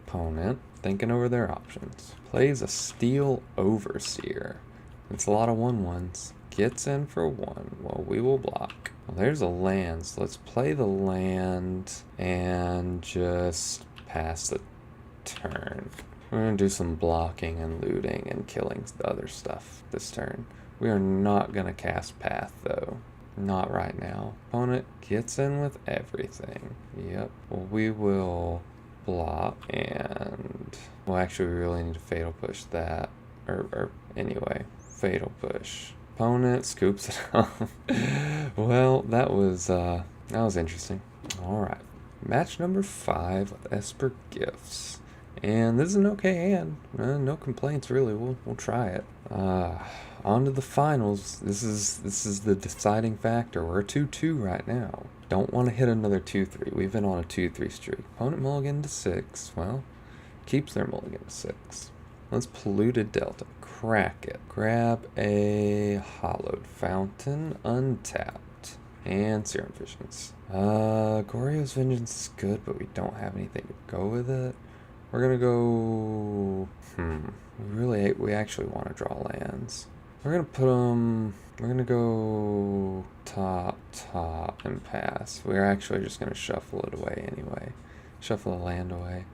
Opponent, thinking over their options. Plays a Steel Overseer. It's a lot of 1/1s. Gets in for 1. Well, we will block. Well, there's a land, so let's play the land and just pass the turn. We're going to do some blocking and looting and killing the other stuff this turn. We are not going to cast Path, though. Not right now. Opponent gets in with everything. Yep. Well, we will block and... Well, actually, we really need to Fatal Push that. Or anyway, Fatal Push. Opponent scoops it off. Well, that was interesting. Alright. Match number 5 with Esper Gifts. And this is an okay hand. No complaints, really. We'll try it. On to the finals. This is the deciding factor. We're 2-2 right now. Don't want to hit another 2-3. We've been on a 2-3 streak. Opponent mulligan to 6. Well, keeps their mulligan to 6. Let's Polluted Delta. Crack it. Grab a Hollowed Fountain. Untapped. And Serum Visions. Goryo's Vengeance is good, but we don't have anything to go with it. We're gonna go... We actually want to draw lands. We're gonna put them... We're gonna go... top, and pass. We're actually just gonna shuffle it away anyway. Shuffle the land away.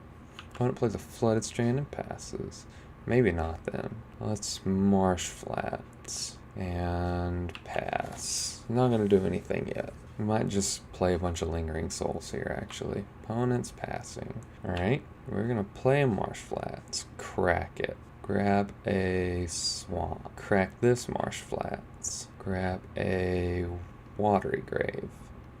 Opponent plays a Flooded Strand and passes. Maybe not then. Let's Marsh Flats. And pass. Not gonna do anything yet. We might just play a bunch of Lingering Souls here, actually. Opponent's passing. Alright, we're gonna play a Marsh Flats. Crack it. Grab a Swamp. Crack this Marsh Flats. Grab a Watery Grave.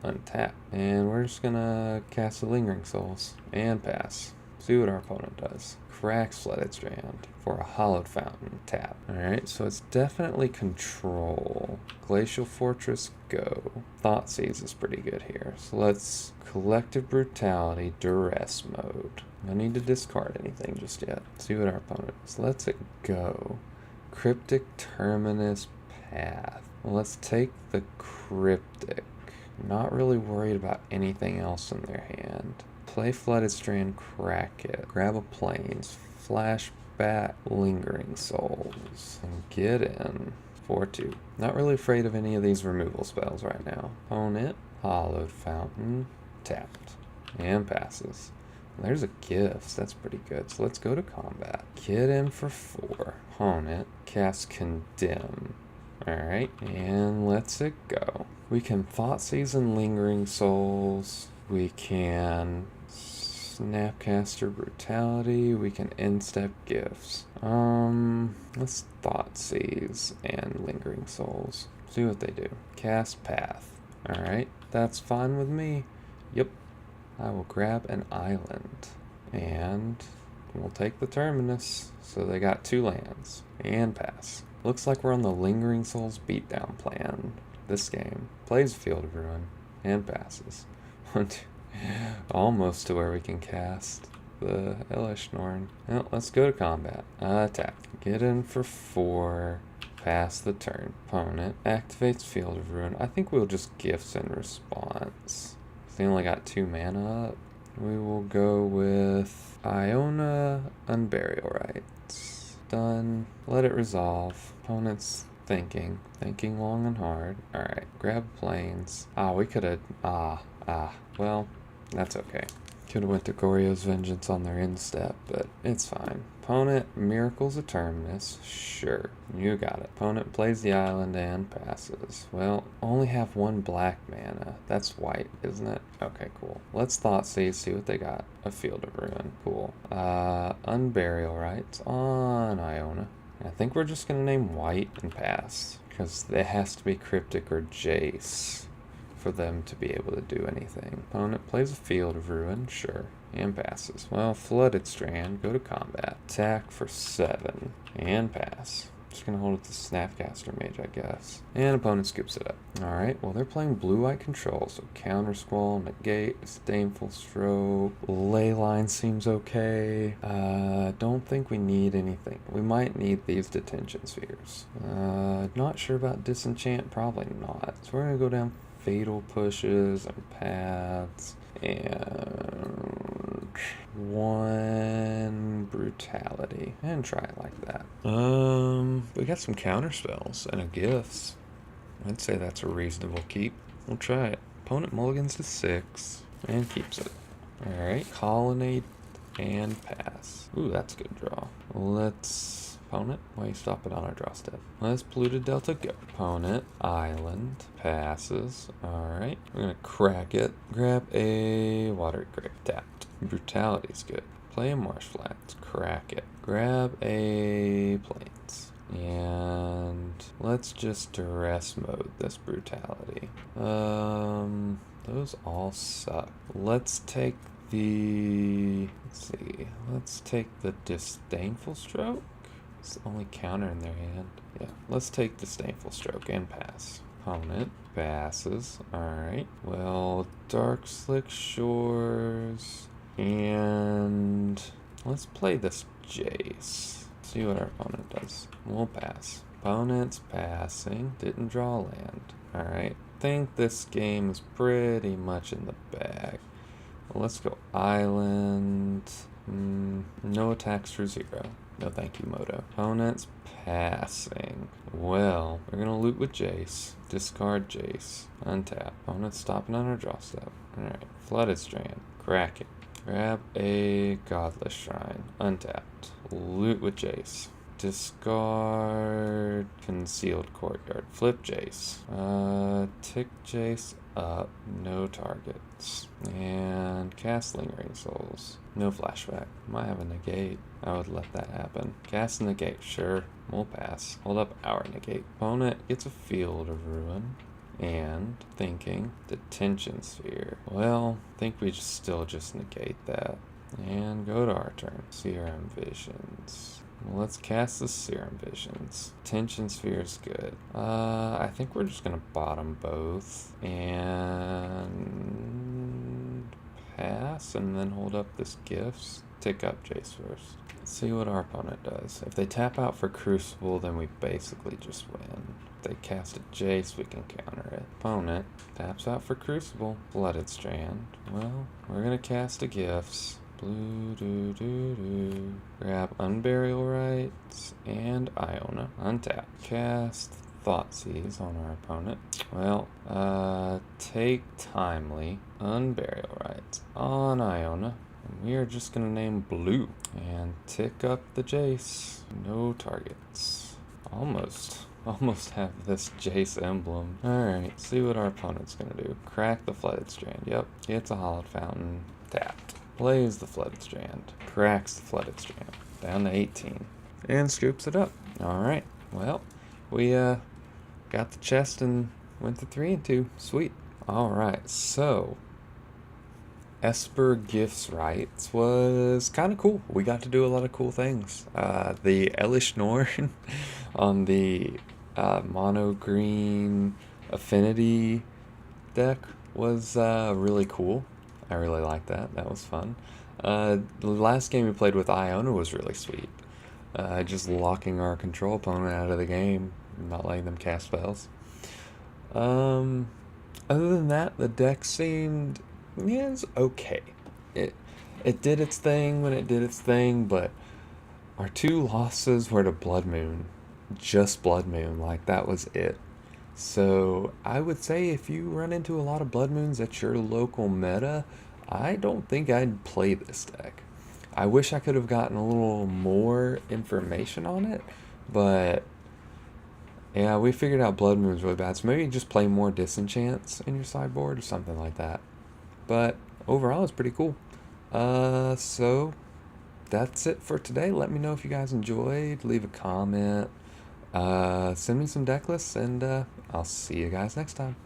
Untap. And we're just gonna cast the Lingering Souls. And pass. See what our opponent does. Cracks Flooded Strand for a Hollowed Fountain. Tap. Alright, so it's definitely control. Glacial Fortress, go. Thoughtseize is pretty good here. So let's Collective Brutality, Duress mode. No need to discard anything just yet. See what our opponent does. Let's it go. Cryptic Terminus, Path. Well, let's take the Cryptic. Not really worried about anything else in their hand. Play Flooded Strand, crack it. Grab a Plains. Flashback Lingering Souls. And get in. 4-2. Not really afraid of any of these removal spells right now. Opponent. Hollowed Fountain. Tapped. And passes. There's a Gifts. That's pretty good. So let's go to combat. Get in for 4. Opponent. Cast Condemn. Alright. And let's it go. We can Thoughtseize and Lingering Souls. We can Snapcaster Brutality. We can Instep Gifts. Let's Thoughtseize and Lingering Souls. See what they do. Cast Path. Alright, that's fine with me. Yep. I will grab an island. And we'll take the Terminus. So they got 2 lands. And pass. Looks like we're on the Lingering Souls beatdown plan this game. Plays Field of Ruin. And passes. Almost to where we can cast the Elishnorn. Well, let's go to combat. Attack. Get in for 4. Pass the turn. Opponent activates Field of Ruin. I think we'll just Gifts in response. They only got 2 mana up. We will go with Iona Unburial Rites. Done. Let it resolve. Opponent's thinking long and hard. Alright, grab Plains. We could have... well, that's okay. Could have went to Goryo's Vengeance on their instep, but it's fine. Opponent Miracles of Terminus. Sure, you got it. Opponent plays the island and passes. Well, only have 1 black mana. That's white, isn't it? Okay, cool. Let's Thoughtseize, see what they got. A Field of Ruin. Cool. Unburial Rites on Iona. I think we're just gonna name white and pass, because it has to be Cryptic or Jace for them to be able to do anything. Opponent plays a Field of Ruin, sure, and passes. Well, Flooded Strand, go to combat. Attack for 7, and pass. Just gonna hold it to Snapcaster Mage, I guess. And opponent scoops it up. Alright, well they're playing blue-white control, so Counter Squall, Negate, Disdainful Stroke, Leyline seems okay. Don't think we need anything. We might need these Detention Spheres. Not sure about Disenchant, probably not. So we're gonna go down Fatal Pushes and Paths, and 1 Brutality, and try it like that. We got some counter spells and a Gifts. I'd say that's a reasonable keep. We'll try it. Opponent mulligans to 6 and keeps it. Alright, Colonnade and pass. Ooh, that's a good draw. Let's opponent. Why are you stopping on our draw step? Let's Polluted Delta go. Opponent, island, passes. Alright, we're gonna crack it. Grab a water grape. Tapped. Brutality's good. Play a marsh flats. Crack it. Grab a plains. And let's just duress mode this brutality. Those all suck. Let's take the, let's take the Disdainful Stroke. It's the only counter in their hand. Yeah, let's take Disdainful Stroke and pass. Opponent passes. Alright. Well, Dark Slick Shores. And let's play this Jace. See what our opponent does. We'll pass. Opponent's passing. Didn't draw land. Alright. Think this game is pretty much in the bag. Well, let's go island. No attacks for 0. No thank you, Moto. Opponent's passing. Well, we're gonna loot with Jace. Discard Jace. Untap. Opponent's stopping on our draw step. Alright. Flooded Strand. Crack it. Grab a Godless Shrine. Untapped. Loot with Jace. Discard Concealed Courtyard. Flip Jace. Tick Jace up. No targets. And cast Lingering Souls. No flashback. Might have a negate. I would let that happen. Cast negate. Sure. We'll pass. Hold up our negate. Opponent gets a Field of Ruin. And thinking Detention Sphere. Well, I think we still just negate that. And go to our turn. Serum Visions. Well, let's cast the Serum Visions. Detention Sphere is good. I think we're just gonna bottom both and pass, and then hold up this Gifts. Tick up Jace first. Let's see what our opponent does. If they tap out for Crucible, then we basically just win. If they cast a Jace, we can counter it. Opponent taps out for Crucible. Flooded Strand. Well, we're gonna cast a Gifts. Blue, grab Unburial Rites and Iona. Untap. Cast Thoughtseize on our opponent. Well, take Timely. Unburial Rites on Iona. And we are just gonna name Blue. And tick up the Jace. No targets. Almost have this Jace emblem. Alright, see what our opponent's gonna do. Crack the Flooded Strand. Yep, gets a Hollowed Fountain. Tapped. Plays the Flooded Strand. Cracks the Flooded Strand. Down to 18. And scoops it up. Alright. Well, we got the chest and went to 3 and 2. Sweet. Alright, so Esper Gifts Rites was kind of cool. We got to do a lot of cool things. The Elish Norn on the mono green affinity deck was really cool. I really liked that. That was fun. The last game we played with Iona was really sweet. Just locking our control opponent out of the game, not letting them cast spells. Other than that, the deck seemed, yeah, it was okay. It did its thing when it did its thing, but our 2 losses were to Blood Moon. Just Blood Moon, like that was it. So I would say if you run into a lot of Blood Moons at your local meta, I don't think I'd play this deck. I wish I could have gotten a little more information on it, but yeah, we figured out Blood Moon's really bad, so maybe just play more Disenchants in your sideboard or something like that. But overall, it's pretty cool. So that's it for today. Let me know if you guys enjoyed. Leave a comment. Send me some deck lists, and I'll see you guys next time.